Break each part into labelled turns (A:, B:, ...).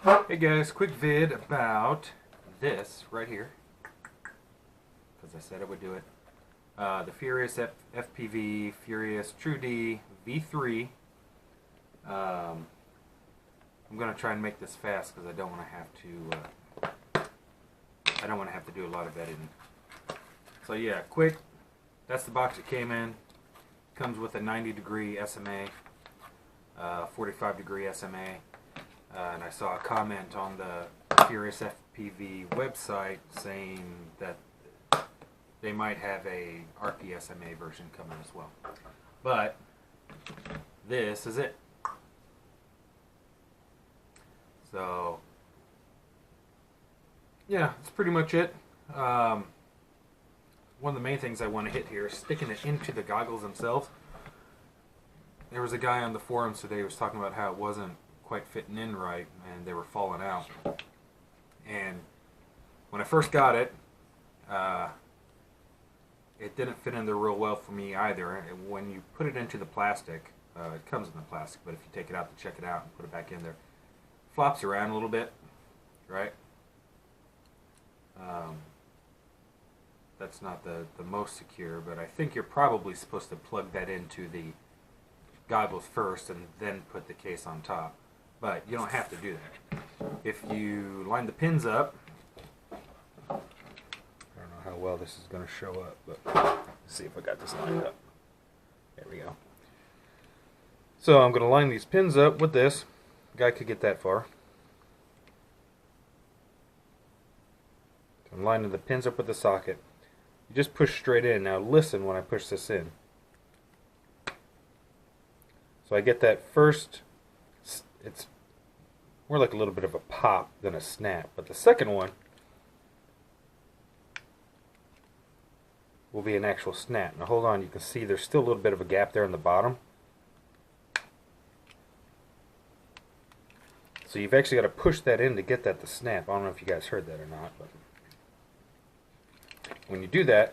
A: Hey guys, quick vid about this right here, because I said I would do it. The Furious FPV Furious True D V3. I'm gonna try and make this fast because I don't want to have to do a lot of editing. So yeah, quick. That's the box it came in. Comes with a 90-degree SMA, 45-degree SMA. And I saw a comment on the Furious FPV website saying that they might have a RP SMA version coming as well. But this is it. So yeah, that's pretty much it. One of the main things I want to hit here is sticking it into the goggles themselves. There was a guy on the forums today who was talking about how it wasn't quite fitting in right and they were falling out. And when I first got it, it didn't fit in there real well for me either. When you put it into the plastic, it comes in the plastic, but if you take it out to check it out and put it back in there, it flops around a little bit, right? That's not the most secure, but I think you're probably supposed to plug that into the goggles first and then put the case on top. But you don't have to do that. If you line the pins up, I don't know how well this is going to show up, but let's see if I got this lined up. There we go. So I'm going to line these pins up with this. The guy could get that far. So I'm lining the pins up with the socket. You just push straight in. Now listen when I push this in. So I get that first, it's more like a little bit of a pop than a snap. But the second one will be an actual snap. Now hold on, you can see there's still a little bit of a gap there in the bottom. So you've actually got to push that in to get that to snap. I don't know if you guys heard that or not, but when you do that,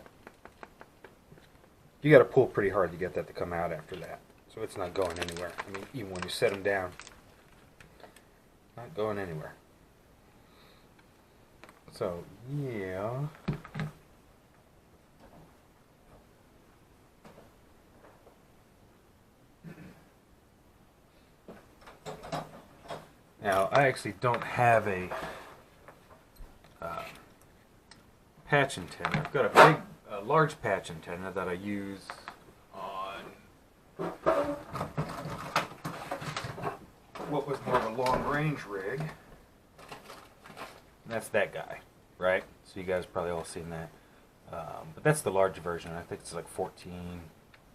A: you got to pull pretty hard to get that to come out after that. So it's not going anywhere. I mean, even when you set them down, not going anywhere. So, yeah. Now, I actually don't have a patch antenna. I've got a large patch antenna that I use on what was more of a long-range rig. And that's that guy, right? So you guys probably all seen that. But that's the large version. I think it's like 13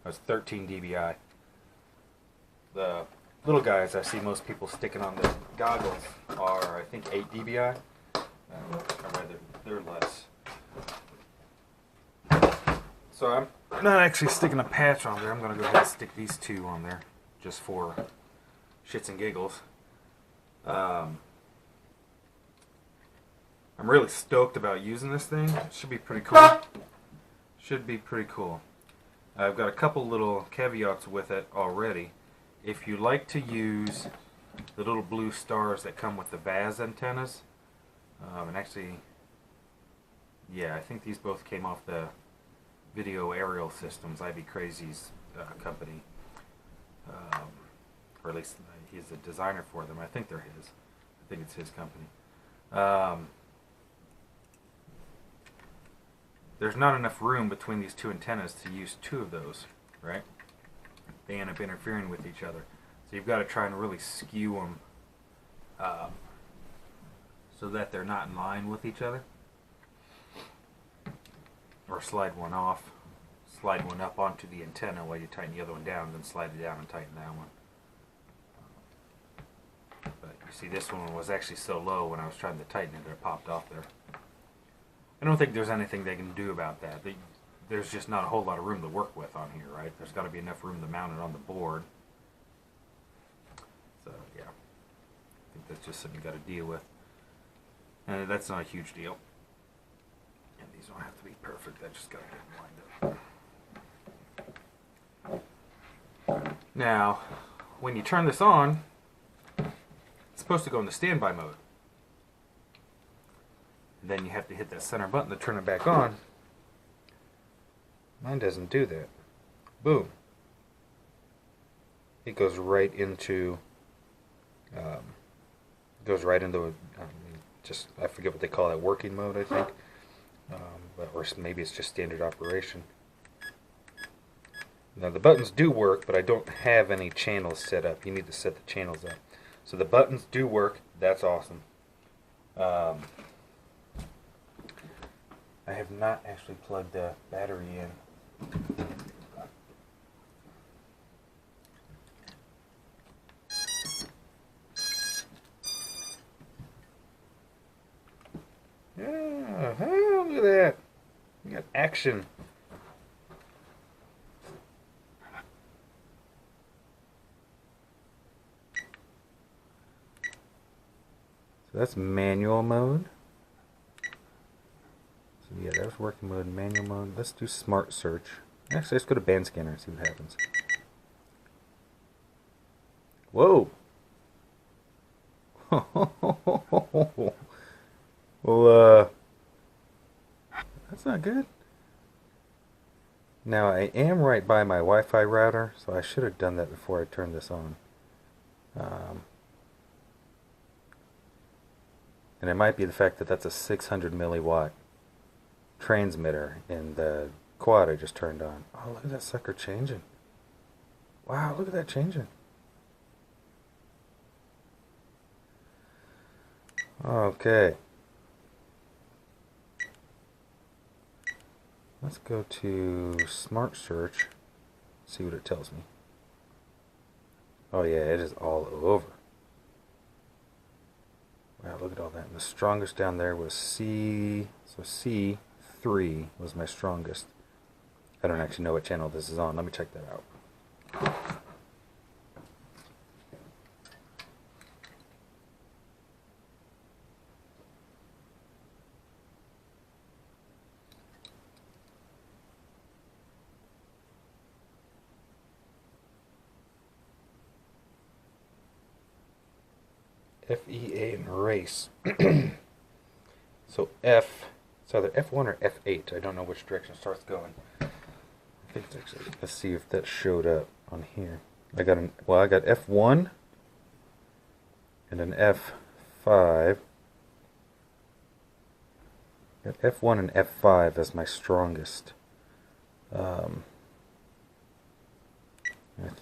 A: dBi. The little guys I see most people sticking on the goggles are, I think, 8 dBi. Or rather, they're less. So I'm not actually sticking a patch on there. I'm going to go ahead and stick these two on there just for shits and giggles. I'm really stoked about using this thing. It should be pretty cool. Should be pretty cool. I've got a couple little caveats with it already. If you like to use the little blue stars that come with the VAZ antennas, and actually, yeah, I think these both came off the Video Aerial Systems, Ivy Crazy's company, or at least he's the designer for them. I think they're his. I think it's his company. There's not enough room between these two antennas to use two of those, right? They end up interfering with each other. So you've got to try and really skew them so that they're not in line with each other. Or slide one off, slide one up onto the antenna while you tighten the other one down, then slide it down and tighten that one. But you see, this one was actually so low when I was trying to tighten it that it popped off there. I don't think there's anything they can do about that. There's just not a whole lot of room to work with on here, right? There's got to be enough room to mount it on the board. So yeah, I think that's just something you got to deal with. And that's not a huge deal. And these don't have to be perfect. I just got to get them lined up. Now, when you turn this on, it's supposed to go into standby mode. and then you have to hit that center button to turn it back on. Mine doesn't do that. Boom. It goes right into just, I forget what they call that, working mode, I think. Or maybe it's just standard operation. Now the buttons do work, but I don't have any channels set up. You need to set the channels up. So the buttons do work. That's awesome. I have not actually plugged the battery in. Yeah, hey, look at that. We got action. So that's manual mode. So yeah, that was working mode, manual mode. Let's do smart search. Actually, let's go to band scanner and see what happens. Whoa! Well, that's not good. Now, I am right by my Wi-Fi router, so I should have done that before I turned this on. And it might be the fact that that's a 600 milliwatt transmitter in the quad I just turned on. Oh, look at that sucker changing. Wow, look at that changing. Okay. Let's go to Smart Search, see what it tells me. Oh yeah, it is all over. Wow, look at all that. And the strongest down there was C, so C3 was my strongest. I don't actually know what channel this is on. Let me check that out. FEA and race. So F, it's either F1 or F8. I don't know which direction it starts going. I think it's actually, let's see if that showed up on here. I got F1 and an F5. Got F1 and F5 as my strongest. I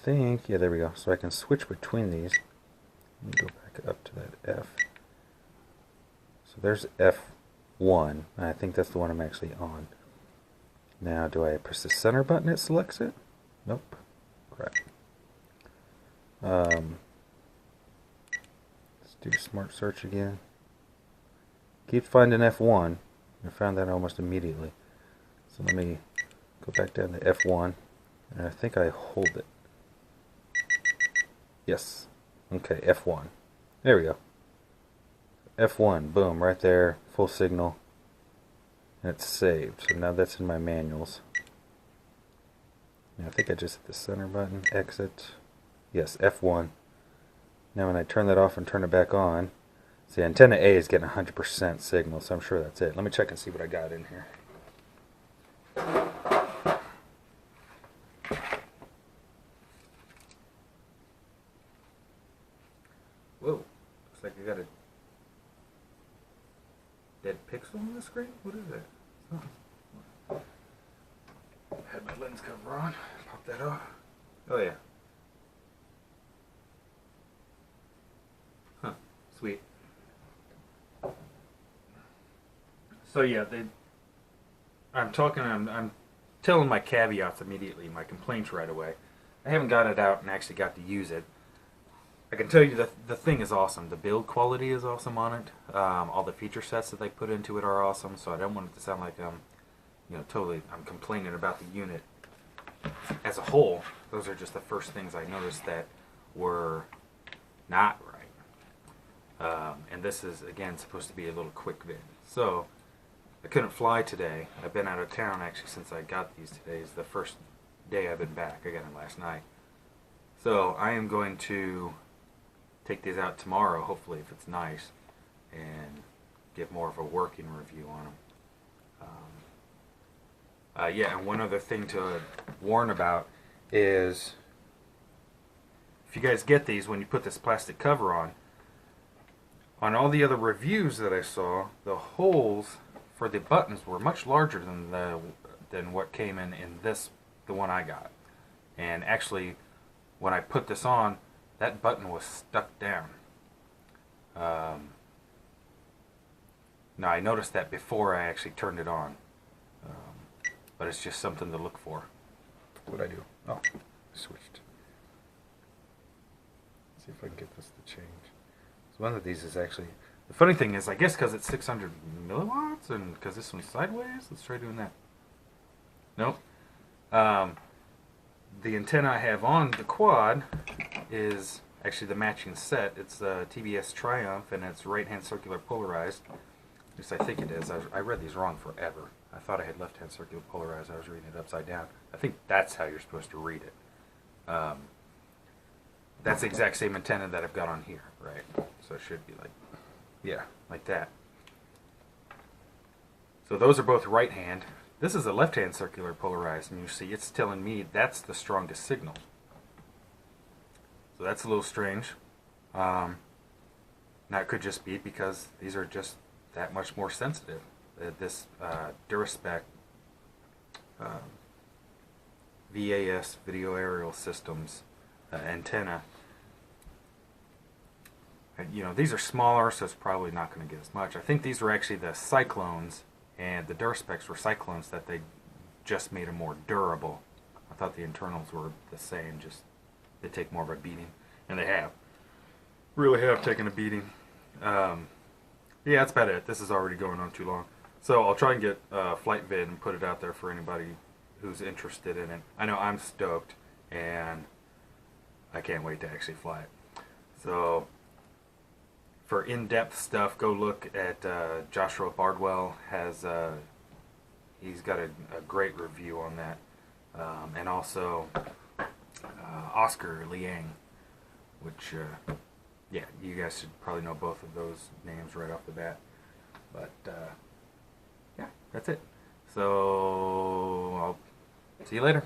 A: think, yeah, there we go. So I can switch between these. Let me go back up to that F. So there's F1. I think that's the one I'm actually on. Now, do I press the center button? It selects it? Nope. Crap. Let's do smart search again. Keep finding F1. I found that almost immediately. So let me go back down to F1. And I think I hold it. Yes. Okay, F1. There we go. F1, boom, right there, full signal. And it's saved. So now that's in my manuals. Now I think I just hit the center button, exit. Yes, F1. Now when I turn that off and turn it back on, see, antenna A is getting 100% signal, so I'm sure that's it. Let me check and see what I got in here. Whoa, looks like I got a dead pixel on the screen? What is that? Oh. Had my lens cover on. Pop that off. Oh yeah. Huh. Sweet. So yeah, I'm telling my caveats immediately, my complaints right away. I haven't got it out and actually got to use it. I can tell you the thing is awesome. The build quality is awesome on it. All the feature sets that they put into it are awesome. So I don't want it to sound like I'm complaining about the unit as a whole. Those are just the first things I noticed that were not right. And this is again supposed to be a little quick vid. So I couldn't fly today. I've been out of town actually since I got these today. Is the first day I've been back. I got them last night. So I am going to take these out tomorrow, hopefully, if it's nice, and give more of a working review on them. Yeah, and one other thing to warn about is if you guys get these, when you put this plastic cover on all the other reviews that I saw, the holes for the buttons were much larger than what came in this, the one I got. And actually, when I put this on, that button was stuck down. Now I noticed that before I actually turned it on, but it's just something to look for. What'd I do? Oh, I switched. Let's see if I can get this to change. So one of these is actually, the funny thing is, I guess because it's 600 milliwatts and because this one's sideways, let's try doing that. Nope. The antenna I have on the quad is actually the matching set. It's the TBS Triumph, and it's right-hand circular polarized. At least I think it is. I read these wrong forever. I thought I had left-hand circular polarized. I was reading it upside down. I think that's how you're supposed to read it. That's the exact same antenna that I've got on here, right? So it should be like, yeah, like that. So those are both right-hand. This is a left-hand circular polarized, and you see it's telling me that's the strongest signal. So that's a little strange. Now it could just be because these are just that much more sensitive. This Duraspec VAS, Video Aerial Systems antenna, you know, these are smaller, so it's probably not going to get as much. I think these were actually the Cyclones, and the Duraspecs were Cyclones that they just made them more durable. I thought the internals were the same, just they take more of a beating, and they have. Really have taken a beating. Yeah, that's about it. This is already going on too long. So I'll try and get flight vid and put it out there for anybody who's interested in it. I know I'm stoked, and I can't wait to actually fly it. So for in-depth stuff, go look at Joshua Bardwell. He's got a great review on that, and also Oscar Liang, which yeah, you guys should probably know both of those names right off the bat. But yeah, that's it. So I'll see you later.